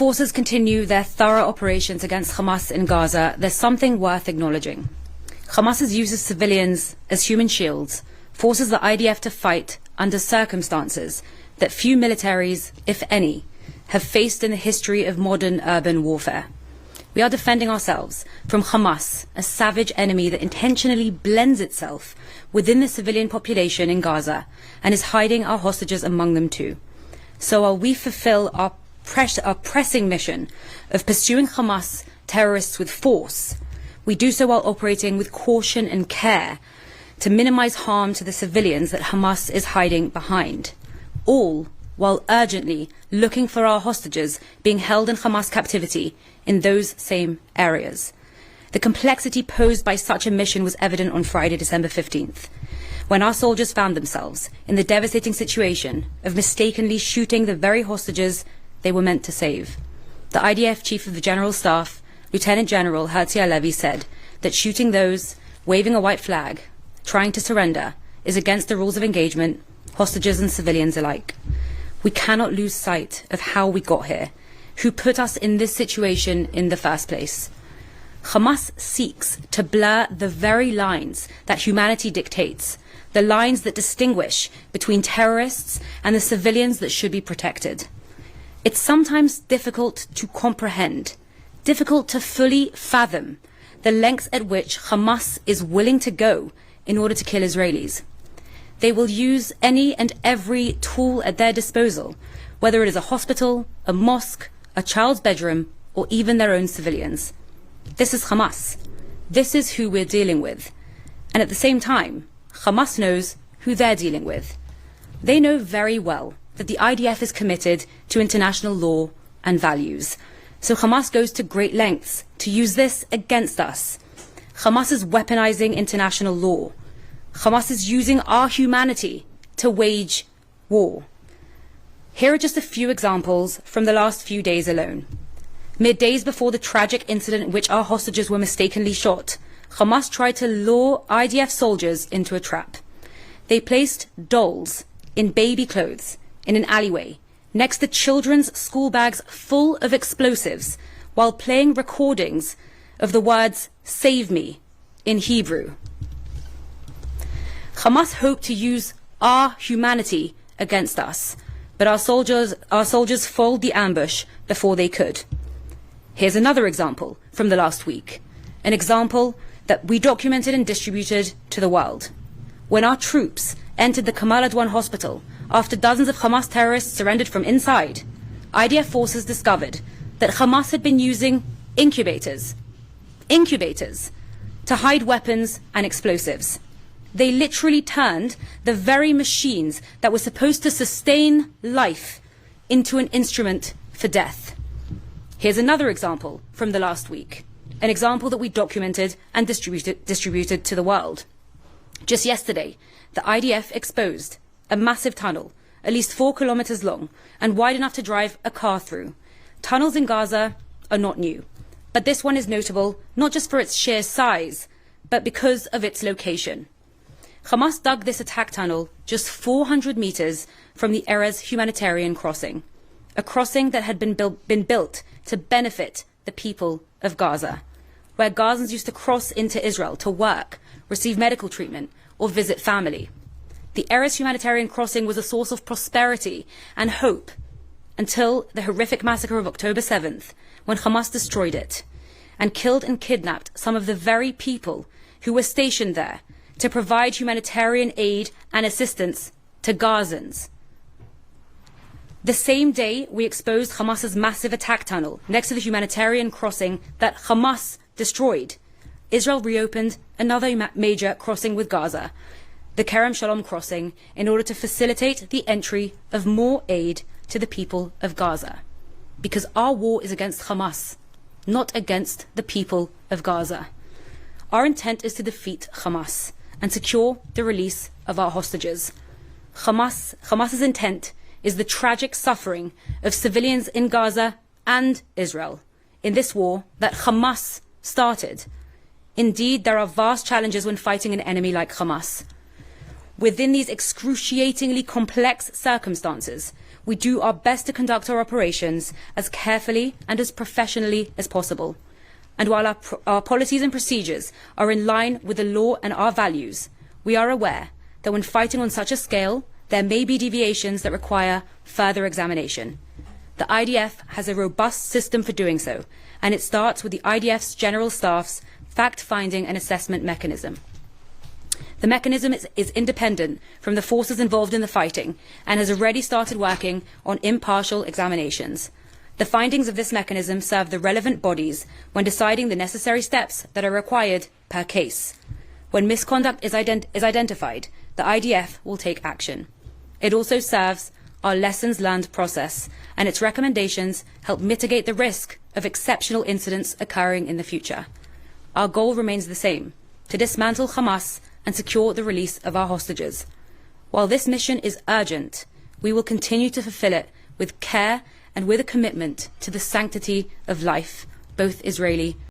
forces continue their thorough operations against Hamas in Gaza, there's something worth acknowledging. Hamas's use of civilians as human shields forces the IDF to fight under circumstances that few militaries, if any, have faced in the history of modern urban warfare. We are defending ourselves from Hamas, a savage enemy that intentionally blends itself within the civilian population in Gaza and is hiding our hostages among them too. So while we fulfill our pressing mission of pursuing Hamas terrorists with force, we do so while operating with caution and care to minimize harm to the civilians that Hamas is hiding behind, all while urgently looking for our hostages being held in Hamas captivity in those same areas. The complexity posed by such a mission was evident on Friday, December 15th, when our soldiers found themselves in the devastating situation of mistakenly shooting the very hostages they were meant to save. The IDF Chief of the General Staff, Lieutenant General Herzi Halevi, said that shooting those waving a white flag, trying to surrender, is against the rules of engagement, hostages and civilians alike. We cannot lose sight of how we got here, who put us in this situation in the first place. Hamas seeks to blur the very lines that humanity dictates, the lines that distinguish between terrorists and the civilians that should be protected. It's sometimes difficult to comprehend, difficult to fully fathom the lengths at which Hamas is willing to go in order to kill Israelis. They will use any and every tool at their disposal, whether it is a hospital, a mosque, a child's bedroom, or even their own civilians. This is Hamas. This is who we're dealing with. And at the same time, Hamas knows who they're dealing with. They know very well that the IDF is committed to international law and values. So Hamas goes to great lengths to use this against us. Hamas is weaponizing international law. Hamas is using our humanity to wage war. Here are just a few examples from the last few days alone. Mere days before the tragic incident in which our hostages were mistakenly shot, Hamas tried to lure IDF soldiers into a trap. They placed dolls in baby clothes in an alleyway next to children's school bags full of explosives while playing recordings of the words "Save me" in Hebrew. Hamas hoped to use our humanity against us, but our soldiers foiled the ambush before they could. Here's another example from the last week, an example that we documented and distributed to the world. When our troops entered the Kamal Adwan hospital after dozens of Hamas terrorists surrendered from inside, IDF forces discovered that Hamas had been using incubators to hide weapons and explosives. They literally turned the very machines that were supposed to sustain life into an instrument for death. Here's another example from the last week, an example that we documented and distributed to the world. Just yesterday, the IDF exposed a massive tunnel, at least 4 kilometers long and wide enough to drive a car through. Tunnels in Gaza are not new, but this one is notable not just for its sheer size, but because of its location. Hamas dug this attack tunnel just 400 meters from the Erez humanitarian crossing, a crossing that had been built to benefit the people of Gaza, where Gazans used to cross into Israel to work, receive medical treatment, or visit family. The Erez humanitarian crossing was a source of prosperity and hope until the horrific massacre of October 7th, when Hamas destroyed it and killed and kidnapped some of the very people who were stationed there to provide humanitarian aid and assistance to Gazans. The same day we exposed Hamas's massive attack tunnel next to the humanitarian crossing that Hamas destroyed, Israel reopened another major crossing with Gaza, the Kerem Shalom crossing, in order to facilitate the entry of more aid to the people of Gaza. Because our war is against Hamas, not against the people of Gaza. Our intent is to defeat Hamas and secure the release of our hostages. Hamas's intent is the tragic suffering of civilians in Gaza and Israel in this war that Hamas started. Indeed, there are vast challenges when fighting an enemy like Hamas. Within these excruciatingly complex circumstances, we do our best to conduct our operations as carefully and as professionally as possible. And while our policies and procedures are in line with the law and our values, we are aware that when fighting on such a scale, there may be deviations that require further examination. The IDF has a robust system for doing so, and it starts with the IDF's General Staff's fact-finding and assessment mechanism. The mechanism is independent from the forces involved in the fighting and has already started working on impartial examinations. The findings of this mechanism serve the relevant bodies when deciding the necessary steps that are required per case. When misconduct is identified, the IDF will take action. It also serves our lessons learned process, and its recommendations help mitigate the risk of exceptional incidents occurring in the future. Our goal remains the same: to dismantle Hamas and secure the release of our hostages. While this mission is urgent, we will continue to fulfill it with care and with a commitment to the sanctity of life, both Israeli